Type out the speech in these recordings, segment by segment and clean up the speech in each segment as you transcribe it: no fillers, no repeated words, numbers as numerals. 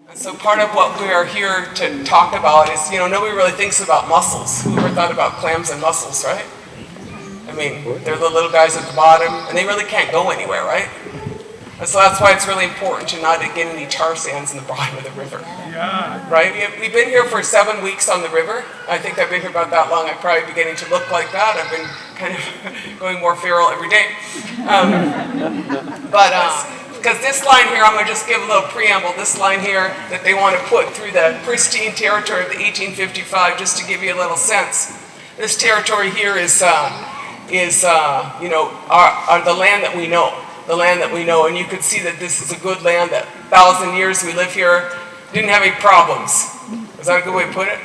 And so part of what we are here to talk about is, nobody really thinks about mussels. Who ever thought about clams and mussels, right? I mean, they're the little guys at the bottom, and they really can't go anywhere, right? And so that's why it's really important to not get any tar sands in the bottom of the river. Yeah. Right? We've been here for 7 weeks on the river. I think I've been here about that long. I'm probably beginning to look like that. I've been kind of going more feral every day. Because this line here, I'm going to just give a little preamble. This line here that they want to put through the pristine territory of the 1855, just to give you a little sense. This territory here is the land that we know. The land that we know, and you can see that this is a good land that 1,000 years we live here, didn't have any problems. Is that a good way to put it?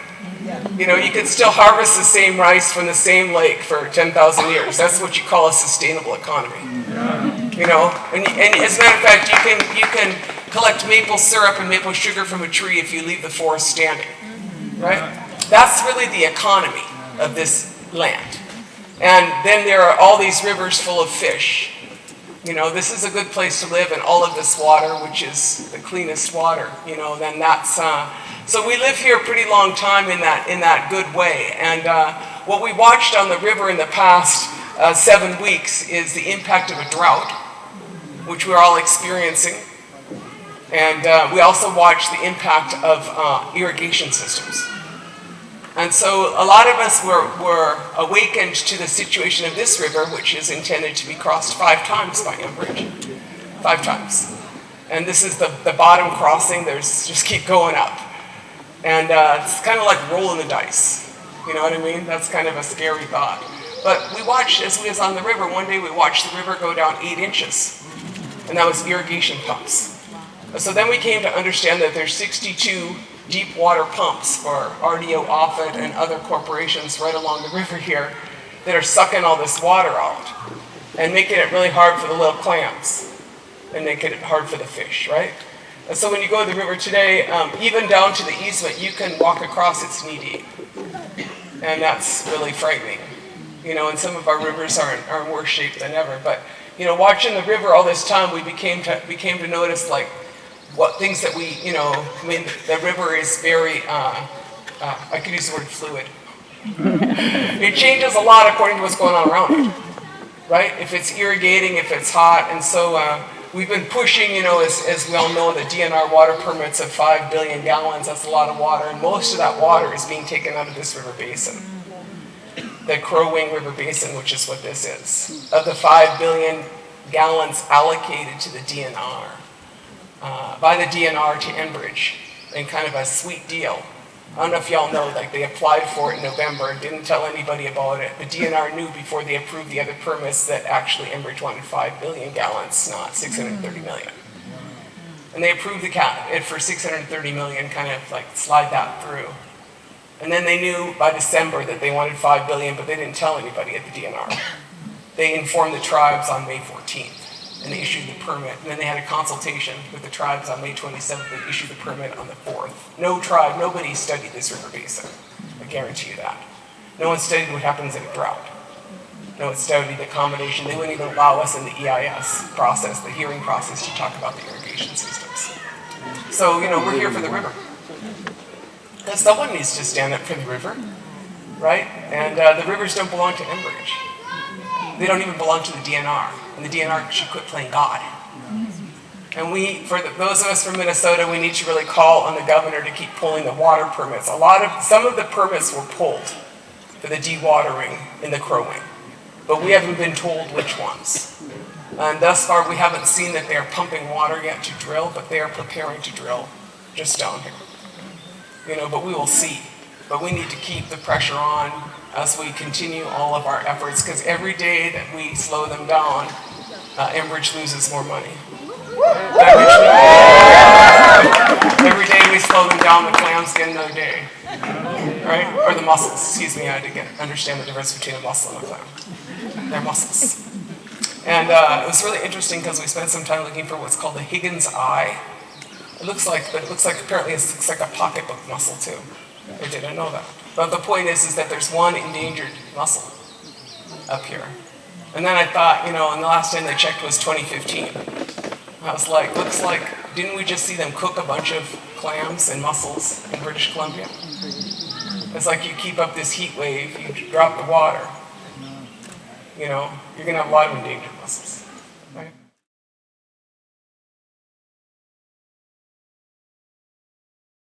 Yeah. You could still harvest the same rice from the same lake for 10,000 years. That's what you call a sustainable economy. Yeah. And as a matter of fact, you can collect maple syrup and maple sugar from a tree if you leave the forest standing, right? That's really the economy of this land. And then there are all these rivers full of fish. This is a good place to live, and all of this water, which is the cleanest water, then that's, so we live here a pretty long time in that good way. And what we watched on the river in the past 7 weeks is the impact of a drought, which we're all experiencing. And we also watched the impact of irrigation systems. And so a lot of us were awakened to the situation of this river, which is intended to be crossed 5 times by Enbridge. 5 times. And this is the bottom crossing. There's just keep going up. And it's kind of like rolling the dice. You know what I mean? That's kind of a scary thought. But we watched, as we was on the river, one day we watched the river go down 8 inches. And that was irrigation pumps. So then we came to understand that there's 62 deep water pumps for RDO Offutt and other corporations right along the river here that are sucking all this water out and making it really hard for the little clams and making it hard for the fish, right? And so when you go to the river today, even down to the easement, you can walk across it's knee deep. And that's really frightening. And some of our rivers are in worse shape than ever. But, watching the river all this time, we became to notice, like, what things that the river is very, I could use the word fluid. It changes a lot according to what's going on around it, right? If it's irrigating, if it's hot, and so we've been pushing, as we all know, the DNR water permits of 5 billion gallons, that's a lot of water, and most of that water is being taken out of this river basin. The Crow Wing River Basin, which is what this is. Of the 5 billion gallons allocated to the DNR, by the DNR to Enbridge, in kind of a sweet deal. I don't know if y'all know, like they applied for it in November, didn't tell anybody about it. The DNR knew before they approved the other permits that actually Enbridge wanted 5 billion gallons, not 630 million. And they approved it for 630 million, kind of like slide that through. And then they knew by December that they wanted 5 billion, but they didn't tell anybody at the DNR. They informed the tribes on May 14th. And they issued the permit. And then they had a consultation with the tribes on May 27th. They issued the permit on the 4th. Nobody studied this river basin. I guarantee you that. No one studied what happens in a drought. No one studied the combination. They wouldn't even allow us in the EIS process, the hearing process, to talk about the irrigation systems. So, we're here for the river. Because someone needs to stand up for the river, right? And the rivers don't belong to Enbridge. They don't even belong to the DNR. And the DNR should quit playing God. And those of us from Minnesota, we need to really call on the governor to keep pulling the water permits. Some of the permits were pulled for the dewatering in the Crow Wing, but we haven't been told which ones. And thus far, we haven't seen that they're pumping water yet to drill, but they are preparing to drill just down here. But we will see. But we need to keep the pressure on as we continue all of our efforts, because every day that we slow them down, Enbridge loses more money. Every day we slow them down, the clams get another day. Right? Or the mussels, excuse me, I had to understand the difference between a mussel and a clam. They're mussels. And it was really interesting because we spent some time looking for what's called the Higgins eye. It looks like apparently it looks like a pocketbook mussel too. I didn't know that. But the point is that there's one endangered mussel up here. And then I thought, and the last time they checked was 2015. I was like, looks like, didn't we just see them cook a bunch of clams and mussels in British Columbia? It's like you keep up this heat wave, you drop the water, you know, you're going to have a lot of endangered mussels. Right?